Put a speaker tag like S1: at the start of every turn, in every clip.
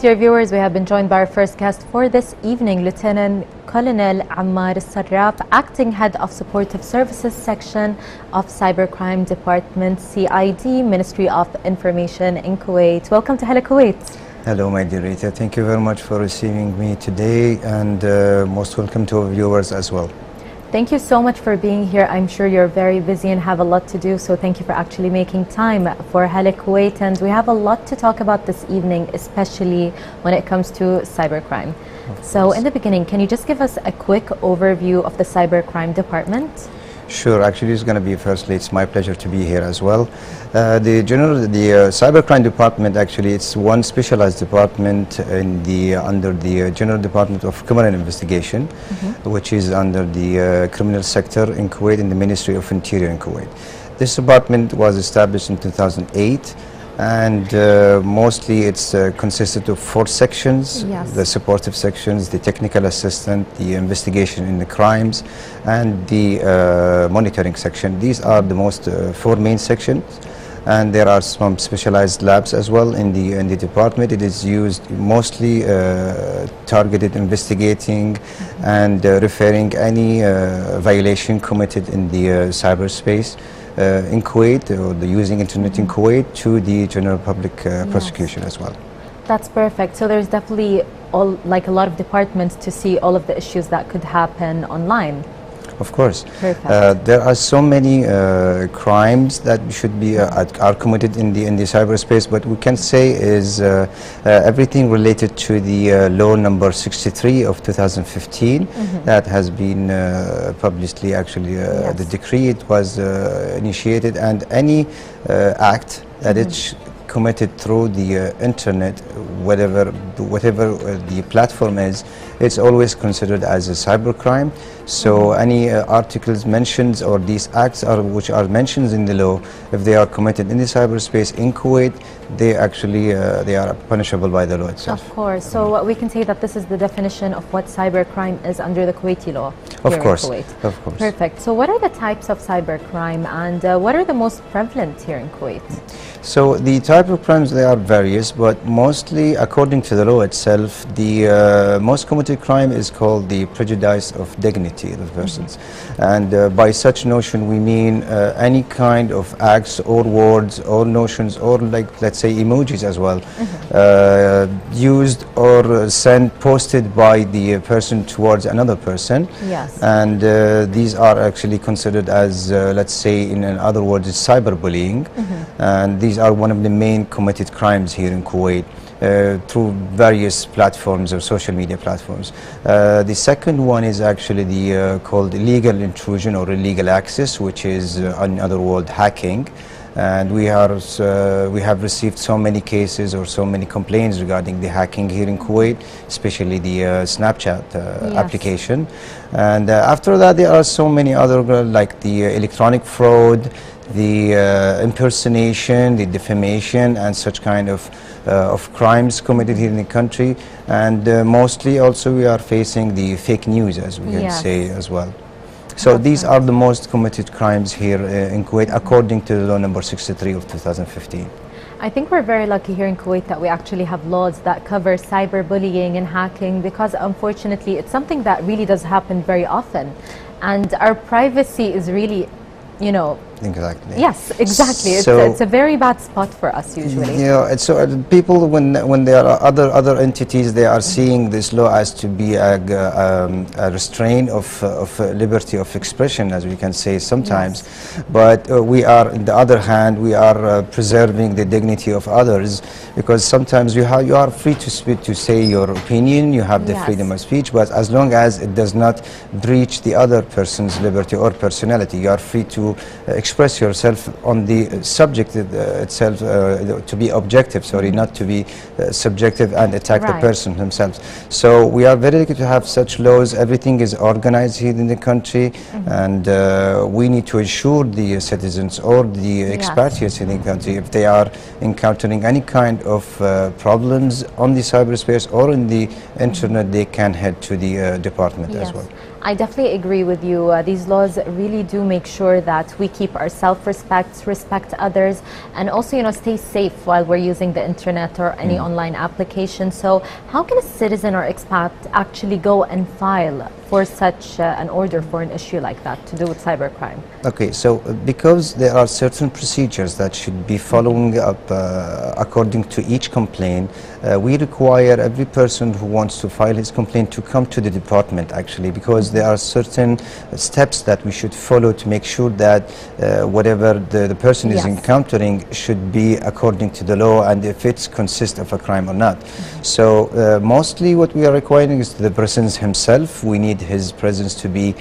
S1: dear viewers, we have been joined by our first guest for this evening, Lieutenant Colonel Ammar Alsarraf, Acting Head of Supportive Services Section of Cybercrime Department, CID, Ministry of Information in Kuwait. Welcome to Hala Kuwait.
S2: Hello, my dear Rita. Thank you very much for receiving me today, and most welcome to our viewers as well.
S1: Thank you so much for being here. I'm sure you're very busy and have a lot to do, so thank you for actually making time for Hala Kuwait. And we have a lot to talk about this evening, especially when it comes to cybercrime. So in the beginning, can you just give us a quick overview of the cybercrime department?
S2: Sure. Actually, it's going to be firstly, it's my pleasure to be here as well. The cybercrime department, actually, it's one specialized department under the General Department of Criminal Investigation, which is under the criminal sector in Kuwait, in the Ministry of Interior in Kuwait. This department was established in 2008. And mostly it's consisted of 4 sections, the supportive sections, the technical assistant, the investigation in the crimes, and the monitoring section. These are the most 4 main sections, and there are some specialized labs as well in the department. It is used mostly targeted investigating and referring any violation committed in the cyberspace in Kuwait, or the using internet in Kuwait, to the general public prosecution as well.
S1: That's perfect. So there's definitely a lot of departments to see all of the issues that could happen online.
S2: Of course.
S1: Perfect.
S2: There are so many crimes that should be are committed in the cyberspace, but we can say is everything related to the law number 63 of 2015 that has been publicly, actually the decree, it was initiated, and any act that it's committed through the internet, whatever the platform is, it's always considered as a cybercrime. So any articles mentions or these acts which are mentioned in the law, if they are committed in the cyberspace in Kuwait, they actually they are punishable by the law itself.
S1: Of course. So we can say that this is the definition of what cybercrime is under the Kuwaiti law here in Kuwait.
S2: Of course.
S1: Perfect. So what are the types of cybercrime, and what are the most prevalent here in Kuwait?
S2: So the type of crimes, they are various, but mostly according to the law itself, the most committed crime is called the prejudice of dignity of persons. And by such notion we mean any kind of acts or words or notions, or let's say emojis as well, used or posted by the person towards another person.
S1: Yes.
S2: And these are actually considered as, let's say in other words, cyberbullying. And these are one of the main committed crimes here in Kuwait through various platforms or social media platforms. The second one is actually called illegal intrusion or illegal access, which is in other words hacking. And we have received so many cases or so many complaints regarding the hacking here in Kuwait, especially the Snapchat application. And after that, there are so many other like the electronic fraud, the impersonation, the defamation, and such kind of crimes committed here in the country. And mostly also we are facing the fake news, as we can say as well. So these are the most committed crimes here in Kuwait according to the law number 63 of 2015.
S1: I think we're very lucky here in Kuwait that we actually have laws that cover cyberbullying and hacking, because unfortunately it's something that really does happen very often, and our privacy is really, you know.
S2: Exactly.
S1: Yes, exactly.
S2: So
S1: it's a very bad spot for us usually.
S2: Yeah, so people, when there are other entities, they are seeing this law as to be a restraint of liberty of expression, as we can say sometimes. But we are, on the other hand, we are preserving the dignity of others, because sometimes you are free to speak, to say your opinion. You have the freedom of speech, but as long as it does not breach the other person's liberty or personality, you are free to express yourself on the subject itself, to be objective, sorry, not to be subjective and attack the person himself. So we are very lucky to have such laws. Everything is organized here in the country, and we need to assure the citizens or the expatriates in the country, if they are encountering any kind of problems on the cyberspace or in the internet, they can head to the department as well.
S1: I definitely agree with you. These laws really do make sure that we keep our self-respect, respect others, and also, stay safe while we're using the internet or any online application. So how can a citizen or expat actually go and file for such an order for an issue like that to do with cybercrime?
S2: Okay, so because there are certain procedures that should be following up according to each complaint, we require every person who wants to file his complaint to come to the department actually, because there are certain steps that we should follow to make sure that whatever the person is encountering should be according to the law and if it consists of a crime or not. So mostly what we are requiring is the person himself. We need his presence to be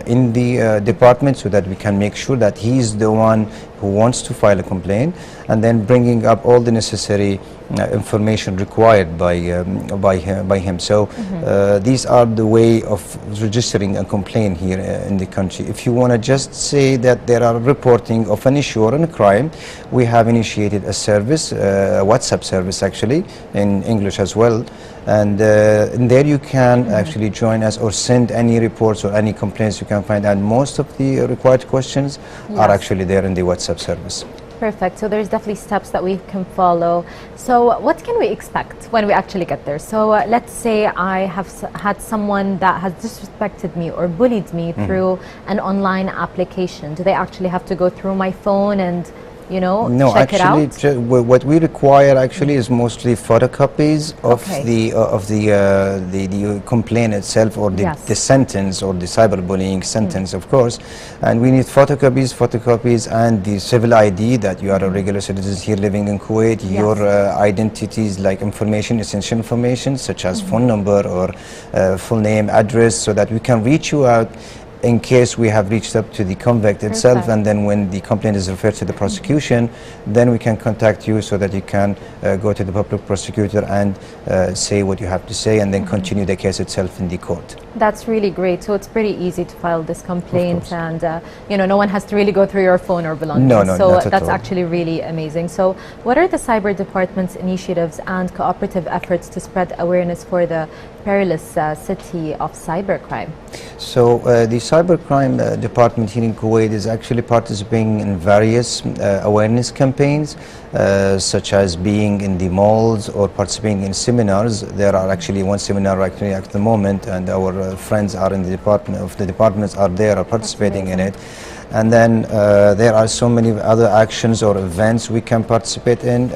S2: in the department so that we can make sure that he is the one who wants to file a complaint, and then bringing up all the necessary information required by him. So these are the way of registering a complaint here in the country. If you want to just say that there are reporting of an issue or a crime, we have initiated a service, a WhatsApp service actually, in English as well. And in there you can actually join us or send any reports or any complaints you can find, and most of the required questions are actually there in the WhatsApp service.
S1: Perfect. So there's definitely steps that we can follow. So what can we expect when we actually get there? So let's say I have had someone that has disrespected me or bullied me through an online application. Do they actually have to go through my phone and
S2: no,
S1: check
S2: actually,
S1: it out?
S2: what we require actually is mostly photocopies of the complaint itself, or the sentence, or the cyberbullying sentence, of course. And we need photocopies, and the civil ID that you are a regular citizen here living in Kuwait, your identities like information, essential information, such as phone number or full name, address, so that we can reach you out in case we have reached up to the convict itself, and then when the complaint is referred to the prosecution, then we can contact you so that you can go to the public prosecutor and say what you have to say, and then continue the case itself in the court.
S1: That's really great. So it's pretty easy to file this complaint, and no one has to really go through your phone or belongings.
S2: No,
S1: so
S2: not at
S1: that's
S2: all.
S1: actually really amazing. So what are the cyber department's initiatives and cooperative efforts to spread awareness for the perilous city of cybercrime?
S2: So the cybercrime department here in Kuwait is actually participating in various awareness campaigns, such as being in the malls or participating in seminars. There are actually one seminar actually at the moment, and our friends are in the departments are there, are participating in it. And then there are so many other actions or events we can participate in,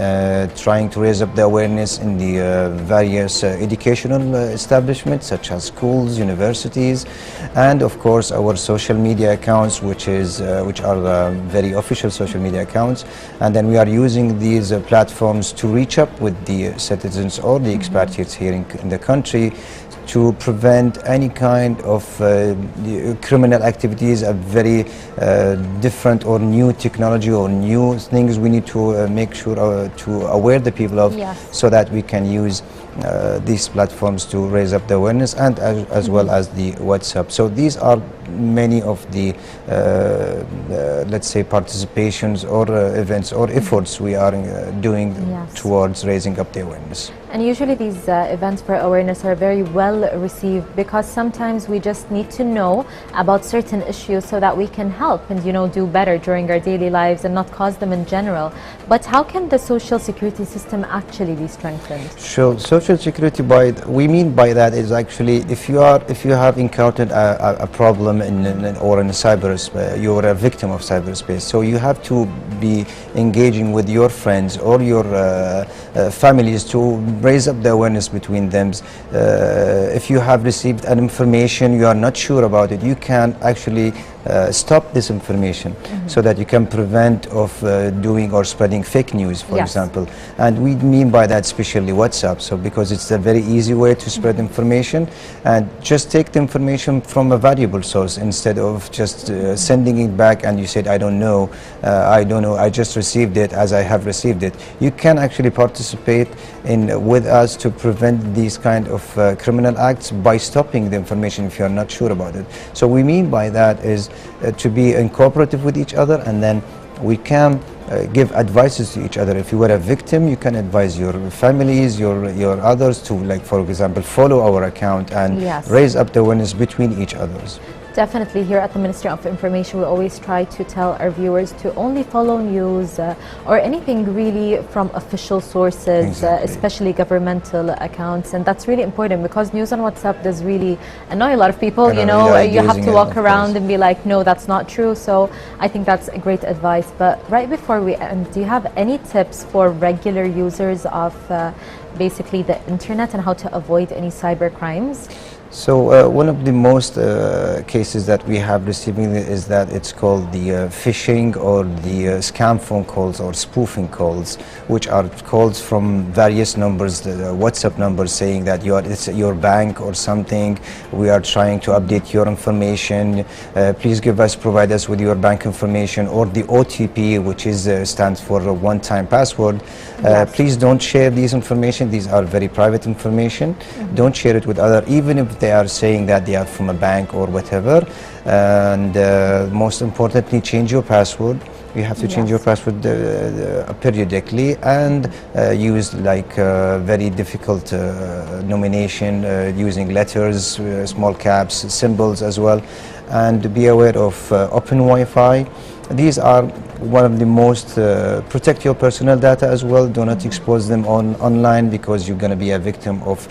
S2: trying to raise up the awareness in the various educational establishments, such as schools, universities, and of course our social media accounts, which are very official social media accounts. And then we are using these platforms to reach up with the citizens or the expatriates here in the country, to prevent any kind of criminal activities, a very different or new technology or new things we need to make sure to aware the people of, so that we can use these platforms to raise up the awareness, and as well as the WhatsApp. So these are many of the let's say participations or events or efforts we are doing towards raising up the awareness.
S1: And usually these events for awareness are very well received, because sometimes we just need to know about certain issues so that we can help and do better during our daily lives and not cause them in general. But how can the social security system actually be strengthened?
S2: Sure. Social security, we mean by that is actually if you have encountered a problem or in cyberspace, you are a victim of cyberspace. So you have to be engaging with your friends or your families to raise up the awareness between them. If you have received an information you are not sure about it, you can actually stop this information, so that you can prevent of doing or spreading fake news, for example. And we mean by that especially WhatsApp, so because it's a very easy way to spread information, and just take the information from a valuable source instead of just sending it back and you said I don't know, I just received it as I have received it. You can actually participate with us to prevent these kind of criminal acts by stopping the information if you are not sure about it. So we mean by that is to be cooperative with each other, and then we can give advices to each other. If you were a victim, you can advise your families, your others to, like, for example, follow our account and
S1: Yes.
S2: raise up the awareness between each others.
S1: Definitely, here at the Ministry of Information, we always try to tell our viewers to only follow news or anything really from official sources,
S2: Exactly.
S1: especially governmental accounts. And that's really important because news on WhatsApp does really annoy a lot of people. You know,
S2: yeah,
S1: you have to
S2: using it,
S1: walk
S2: of
S1: around
S2: course.
S1: and be like, no, that's not true. So I think that's a great advice. But right before we end, do you have any tips for regular users of basically the internet and how to avoid any cyber crimes?
S2: So one of the most cases that we have receiving is that it's called the phishing or the scam phone calls or spoofing calls, which are calls from various numbers, WhatsApp numbers, saying that it's your bank or something. We are trying to update your information. Please provide us with your bank information, or the OTP, which is stands for a one-time password.
S1: Yes.
S2: Please don't share these information. These are very private information. Don't share it with other, even if they are saying that they are from a bank or whatever. And most importantly, change your password. You have to change
S1: Yes.
S2: your password periodically, and use like very difficult nomination using letters, small caps, symbols as well. And be aware of open Wi-Fi. These are one of the most protect your personal data as well. Do not expose them online, because you're going to be a victim of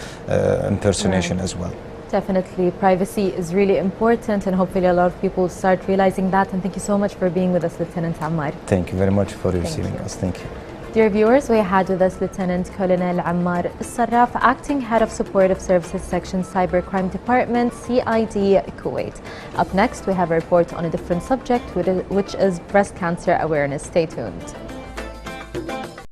S2: impersonation as well.
S1: Definitely, privacy is really important, and hopefully a lot of people start realizing that. And thank you so much for being with us, Lieutenant Ammar.
S2: Thank you very much for receiving us. Thank you.
S1: Dear viewers, we had with us Lieutenant Colonel Ammar Alsarraf, Acting Head of Supportive Services Section Cybercrime Department, CID Kuwait. Up next, we have a report on a different subject, which is breast cancer awareness. Stay tuned.